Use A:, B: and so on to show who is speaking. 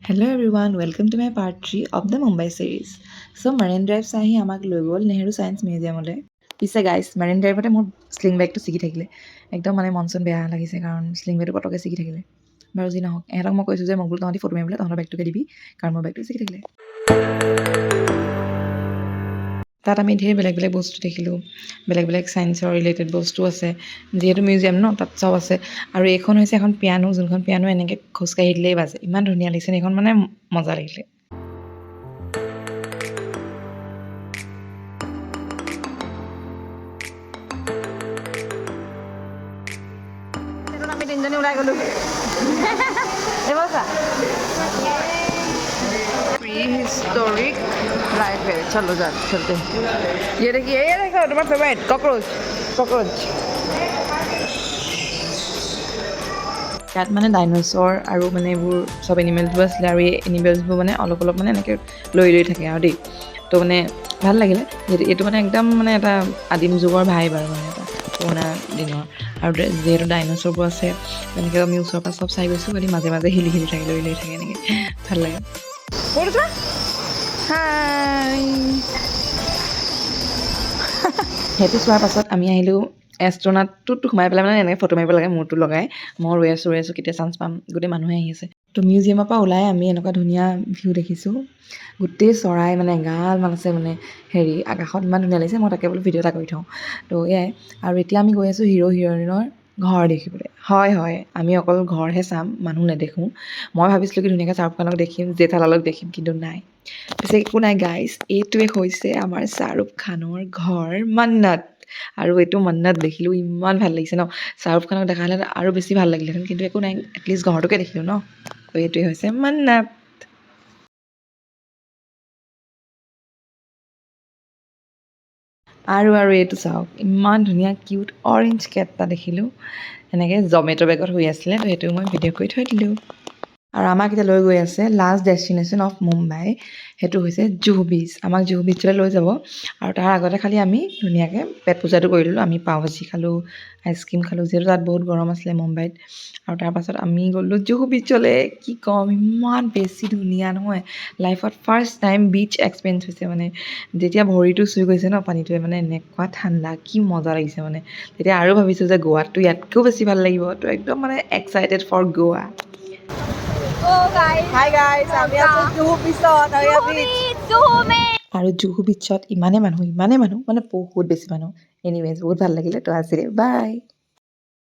A: Hello everyone, welcome to my part 3 of the Mumbai series. So Marine Drive চাই আহি আমাক লৈ গ'ল নেহেৰু ছায়েন্স মিউজিয়ামলৈ। পিছে গাইজ মাৰিন ড্ৰাইভতে মোৰ স্লিং বেগটো ছিগি থাকিলে। একদম মানে মন চন বেয়া লাগিছে কাৰণ স্লিং বেগটো পটকৈ ছিগি থাকিলে। বাৰু যি নহওক, এহঁতক মই কৈছোঁ যে মোক বোলো তহঁতি ফটো মাৰিবলৈ তহঁতৰ বেগটোকে দিবি কাৰণ মোৰ বেগটো ছিগি থাকিলে। তাত আমি ধেৰ বেলেগ বেলেগ বস্তু দেখিলোঁ, বেলেগ বেলেগ ছায়েন্সৰ ৰিলেটেড বস্তু আছে, যিহেতু মিউজিয়াম ন তাত চব আছে। আৰু এইখন হৈছে এখন পিয়ানো, যোনখন পিয়ানো এনেকৈ খোজকাঢ়ি দিলেই বাজে, ইমান ধুনীয়া লাগিছে এইখন, মানে মজা লাগিলে। আমি তিনিজনী ওলাই গ'লোঁ। Prehistoric life है, चलो चलते। ये देखिए, ये देखो तुम्हारा फेवरेट कॉकरोच। ইয়াত মানে ডাইন'ছৰ আৰু মানে এইবোৰ চব এনিমেলছবোৰ আছিলে, আৰু এই এনিমেলছবোৰ মানে অলপ অলপ মানে এনেকৈ লৈ থাকে আৰু দেই। তো মানে ভাল লাগিলে, এইটো মানে একদম মানে এটা আদিম যুগৰ ভাইব আৰু মানে এটা পুৰণা দিনৰ। আৰু যিহেতু ডাইন'ছৰবোৰ আছে তেনেকৈ আমি ওচৰৰ পৰা চব চাই গৈছোঁ, খালি মাজে মাজে হিলি থাকে, লৈ থাকে এনেকৈ ভাল লাগে। সেইটো চোৱাৰ পাছত আমি আহিলোঁ এষ্ট্ৰনাটটোত সোমাই পেলাই মানে এনেকৈ ফটো মাৰিব লাগে, মূৰটো লগাই। মই ৰৈ আছোঁ কেতিয়া চান্স পাম, গোটেই মানুহে আহি আছে। তো মিউজিয়ামৰ পৰা ওলাই আমি এনেকুৱা ধুনীয়া ভিউ দেখিছোঁ, গোটেই চৰাই মানে এগালমান আছে, মানে আকাশত ইমান ধুনীয়া লাগিছে। মই তাকে বোলো ভিডিঅ' এটা কৰি থওঁ। তো এয়াই, আৰু এতিয়া আমি গৈ আছোঁ হিৰ' হিৰইনৰ ঘৰ দেখিবলৈ। হয়, আমি অকল ঘৰহে চাম, মানুহ নেদেখোঁ। মই ভাবিছিলোঁ কি ধুনীয়াকৈ শ্বাহৰুখ খানক দেখিম, জেঠালালক দেখিম, কিন্তু নাই। পিছে একো নাই গাইজ, এইটোৱে হৈছে আমাৰ শ্বাহৰুখ খানৰ ঘৰ মন্নত। আৰু এইটো মন্নত দেখিলোঁ, ইমান ভাল লাগিছে ন। শ্বাহৰুখ খানক দেখা হ'লে আৰু বেছি ভাল লাগিলেহেঁতেন, কিন্তু একো নাই, এটলিষ্ট ঘৰটোকে দেখিলোঁ ন। তো এইটোৱে হৈছে মন্নত। আৰু এইটো চাওক, ইমান ধুনীয়া কিউট অৰেঞ্জ কেট এটা দেখিলোঁ, এনেকৈ জমেট' বেগত শুই আছিলে। তো সেইটো মই ভিডিঅ' কৰি থৈ দিলোঁ। আৰু আমাক এতিয়া লৈ গৈ আছে লাষ্ট ডেষ্টিনেশ্যন অফ মুম্বাই, সেইটো হৈছে জুহু বিচ। আমাক জুহু বিচলৈ লৈ যাব, আৰু তাৰ আগতে খালি আমি ধুনীয়াকৈ পেট পূজাটো কৰি দিলোঁ। আমি পাও ভাজি খালোঁ, আইচক্ৰীম খালোঁ, যিহেতু তাত বহুত গৰম আছিলে মুম্বাইত। আৰু তাৰপাছত আমি গ'লোঁ জুহু বিচলৈ। কি ক'ম, ইমান বেছি ধুনীয়া নহয়, লাইফত ফাৰ্ষ্ট টাইম বিচ এক্সপিৰিয়েঞ্চ হৈছে। মানে যেতিয়া ভৰিটো চুই গৈছে ন পানীটোৱে, মানে এনেকুৱা ঠাণ্ডা, কি মজা লাগিছে। মানে তেতিয়া আৰু ভাবিছোঁ যে গোৱাতটো ইয়াতকৈও বেছি ভাল লাগিব। তো একদম মানে এক্সাইটেড ফৰ গোৱা। আৰু জুহু বিচত ইমানেই মানুহ, মানে বহুত বেছি মানুহ। এনিৱেজ বহুত ভাল লাগিলে। তো আজিলৈ বাই।